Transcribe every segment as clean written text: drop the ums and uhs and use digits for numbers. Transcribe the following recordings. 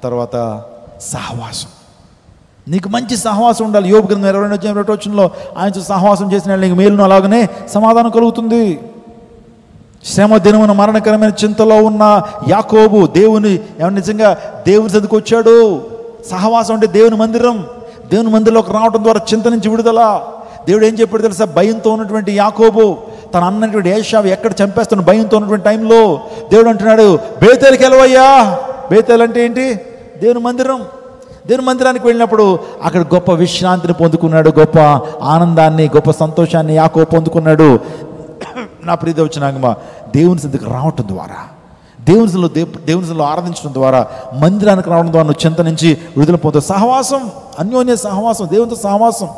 తర్వాత సహవాసం. నీకు మంచి సహవాసం ఉండాలి. యోబు గ్రంథం 22 ఆయనతో సహవాసం చేసిన నీకు మేలును అలాగనే సమాధానం కలుగుతుంది. శ్రమ దినమున మరణకరమైన చింతలో ఉన్న యాకోబు దేవుని నిజంగా దేవుని సన్నిధికి వచ్చాడు. సహవాసం అంటే దేవుని మందిరం. దేవుని మందిరంలోకి రావడం ద్వారా చింత నుంచి విడుదల. దేవుడు ఏం చెప్పాడు తెలుసా? భయంతో ఉన్నటువంటి యాకోబు తన అన్నటువంటి ఏషావు ఎక్కడ చంపేస్తున్న భయంతో ఉన్నటువంటి టైంలో దేవుడు అంటున్నాడు, బేతేలుకి వెళ్ళవయ్యా. బేతేలు అంటే ఏంటి? దేవుని మందిరం. దేవుని మందిరానికి వెళ్ళినప్పుడు అక్కడ గొప్ప విశ్రాంతిని పొందుకున్నాడు, గొప్ప ఆనందాన్ని, గొప్ప సంతోషాన్ని యాకోబు పొందుకున్నాడు. నా ప్రీతి వచ్చినాక దేవుని సన్నిధికి రావటం ద్వారా, దేవుని సన్నిధిలో ఆరాధించడం ద్వారా, మందిరానికి రావడం ద్వారా నువ్వు చింత నుంచి విడుదల పొందుతావు. సహవాసం, అన్యోన్య సహవాసం, దేవునితో సహవాసం,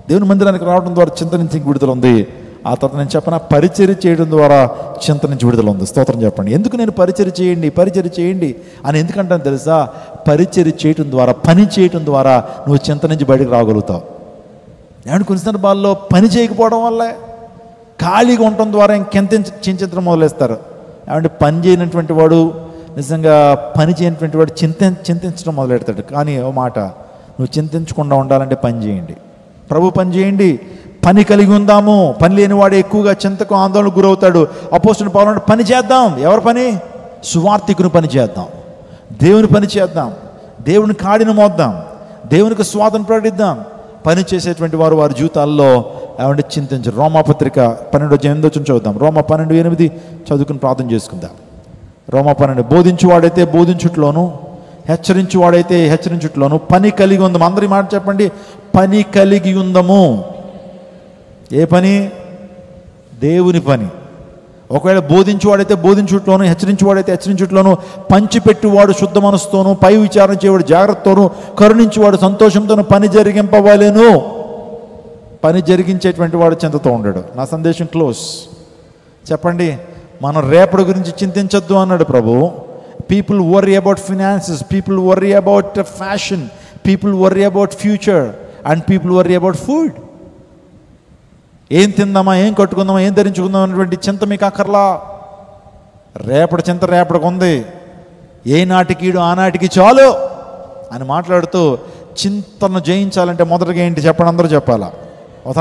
దేవుని మందిరానికి రావడం ద్వారా చింత నుంచి విడుదల ఉంది. ఆ తర్వాత నేను చెప్పిన పరిచర్య చేయడం ద్వారా చింత నుంచి విడుదల ఉంది. స్తోత్రం చెప్పండి. ఎందుకు నేను పరిచర్య చేయండి అని ఎందుకంటాను తెలుసా? పరిచర్య చేయటం ద్వారా, పని చేయటం ద్వారా నువ్వు చింత నుంచి బయటకు రాగలుగుతావు. ఏమంటే కొన్ని సందర్భాల్లో పని చేయకపోవడం వల్లే, ఖాళీగా ఉండటం ద్వారా ఇంకెంత చింతించడం మొదలేస్తారు. ఏమంటే పని చేయనటువంటి వాడు, నిజంగా పని చేయనటువంటి వాడు చింతించడం మొదలెడతాడు. కానీ ఓ మాట, నువ్వు చింతించకుండా ఉండాలంటే పని చేయండి. ప్రభు పని చేయండి, పని కలిగి ఉందాము. పని లేనివాడు ఎక్కువగా చింతకు ఆందోళనకు గురవుతాడు. అపోస్తలుడు పౌలు పని చేద్దాం. ఎవరి పని? సువార్థికుని పని చేద్దాం, దేవుని పని చేద్దాం, దేవుని కాడిని మోద్దాం, దేవునికి స్వాదం ప్రకటిద్దాం. పని చేసేటువంటి వారు వారి జీవితాల్లో ఏమంటే చింతించరు. రోమాపత్రిక 12:8 చదువుదాం. రోమా 12:8 చదువుకుని ప్రార్థన చేసుకుందాం. రోమా 12. బోధించువాడైతే బోధించుట్లోను, హెచ్చరించువాడైతే హెచ్చరించుట్లోను పని కలిగి ఉందాము. అందరి మాట చెప్పండి, పని కలిగి ఉందాము. ఏ పని? దేవుని పని. ఒకవేళ బోధించువాడైతే బోధించుట్లోను, హెచ్చరించువాడైతే హెచ్చరించుట్లోను, పంచిపెట్టువాడు శుద్ధ మనసుతోను, పై విచారణ చేయవాడు జాగ్రత్తతోను, కరుణించువాడు సంతోషంతోను పని జరిగింపవలెను. పని జరిగించేటువంటి వాడు చింతతో ఉండడు. నా సందేశం క్లోజ్. చెప్పండి, మనం రేపటి గురించి చింతించొద్దు అన్నాడు ప్రభు. People worry about finances, people worry about fashion, people worry about future and people worry about food. ఏం తిందామా, ఏం కట్టుకుందామా, ఏం ధరించుకుందాం అనేటువంటి చింత మీకు అక్కర్లా. రేపటి చింత రేపటికి ఉంది. ఏ నాటికీడు ఆనాటికి చాలు అని మాట్లాడుతూ చింతను జయించాలంటే మొదటగా ఏంటి చెప్పండి? అందరూ చెప్పాలా?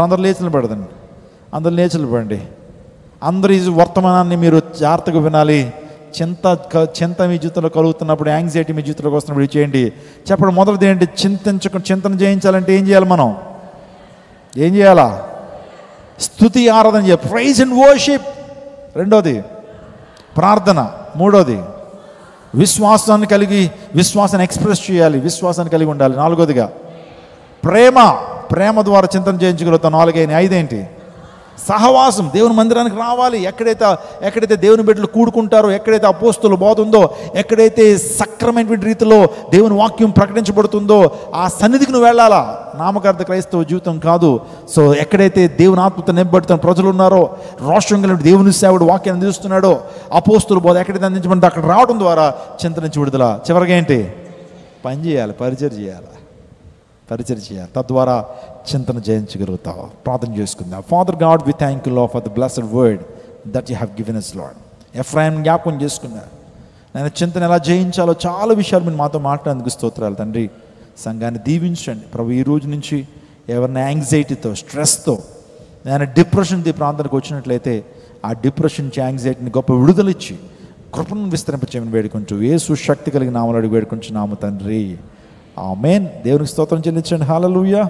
అందరూ లేచులు పెడదండి. అందరూ లేచులు పడండి. అందరూ ఈ వర్తమానాన్ని మీరు జాగ్రత్తగా వినాలి. చింత మీ జీవితంలో కలుగుతున్నప్పుడు, యాంగ్జైటీ మీ జీవితంలోకి వస్తున్నప్పుడు చేయండి. చెప్పండి, మొదటిది ఏంటి? చింతను జయించాలంటే ఏం చేయాలి? మనం ఏం చేయాలా? స్తుతి ఆరాధన చేయాలి, ప్రైజ్ అండ్ వర్షిప్. రెండోది ప్రార్థన. మూడోది విశ్వాసాన్ని ఎక్స్ప్రెస్ చేయాలి, విశ్వాసాన్ని కలిగి ఉండాలి. నాలుగోదిగా ప్రేమ ద్వారా చింతన చేయించగలుగుతాం. 4. 5 ఏంటి? సహవాసం. దేవుని మందిరానికి రావాలి. ఎక్కడైతే దేవుని బిడ్డలు కూడుకుంటారో, ఎక్కడైతే అపోస్తుల బోధ ఉందో, ఎక్కడైతే సక్రమైనటువంటి రీతిలో దేవుని వాక్యం ప్రకటించబడుతుందో ఆ సన్నిధికి నువ్వు వెళ్ళాలా. నామకార్థ క్రైస్తవ జీవితం కాదు. సో ఎక్కడైతే దేవుని ఆత్మతో నింపబడుతున్న ప్రజలు ఉన్నారో, రాష్ట్రం కలిగిన దేవుని సేవకుడు వాక్యాన్ని అందిస్తున్నాడో, అపోస్తుల బోధ ఎక్కడైతే అందించబడిందో అక్కడ రావడం ద్వారా చింత నుంచి విడుదల. చివరిగా ఏంటి? పని చేయాలి, పరిచర్య చేయాలి. తద్వారా చింతన జయించగలుగుతావు. ప్రార్థన చేసుకుందాం. Father God, we thank you Lord for the blessed word that you have given us Lord. Ephraim జ్ఞాపకం చేసుకున్నారు. నేను చింతన ఎలా జయించాలో చాలా విషయాలు మీరు మాతో మాట్లాడేందుకు స్తోత్రాలు తండ్రి. సంఘాన్ని దీవించండి ప్రభు. ఈ రోజు నుంచి ఎవరిని యాంగ్జైటీతో, స్ట్రెస్తో, నేను డిప్రెషన్ ప్రాంతానికి వచ్చినట్లయితే ఆ డిప్రెషన్ నుంచి, యాంగ్జైటీని గొప్ప విడుదలిచ్చి కృపను విస్తరింపచేయమని వేడుకుంటూ యేసు శక్తి కలిగిన నామములో అడిగి వేడుకుంటున్నాము తండ్రి. ఆమేన్. దేవునికి స్తోత్రం చెల్లించండి. హల్లెలూయా.